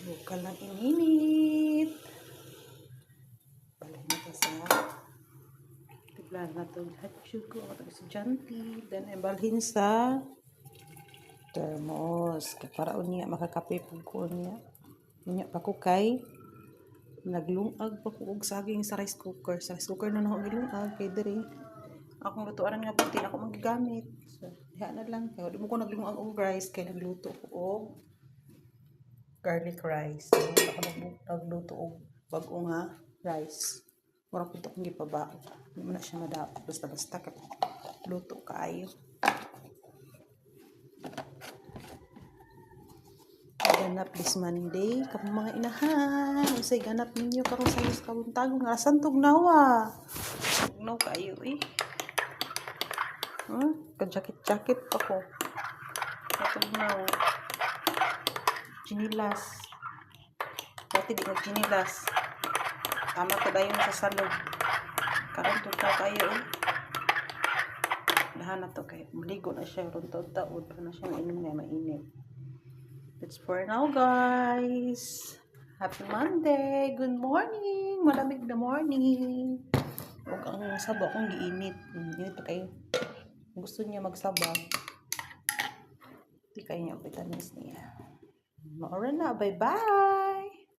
Bukal ng ininit. Balay na sa tiglan na ito. Lahat ko ang estudyante. Then ibalhin sa thermos. Para unya makakape po niya. Unya pa ko kay naglungag pa ko og saging sa rice cooker. Sa rice cooker na ako gilungag kay diri. Akong lutuan nga puti na ako magagamit. So, diha na lang. Kaya di mo ko naglungag og rice kay nagluto ko og garlic rice. Ako nagluto og bag-o nga rice. Mura ko ito kung gipabao. Hindi mo na siya madapat. Basta-basta ka luto kaayo. Ganap this Monday. Kapag mga inahan. Usay ganap ninyo karong sa iyos kabuntago. Nga santog nawa. Tugnaw kaayo eh. Ka-jacket-jacket pa ko. Tugnaw. Chinilas. Dati di mag-chinilas. Tama ko dayon sa salog. Karon tugnaw kayo eh. Dahan na to kay maligo na siya. Ron taod-taod. Para na siya mainom na mainit. That's for now, guys. Happy Monday. Good morning. Malamig na morning. Huwag ang sabo akong giinit. Init pa kayo. Gusto niya magsabag. Hindi kayo niya vitamins niya. Maura na. Bye-bye.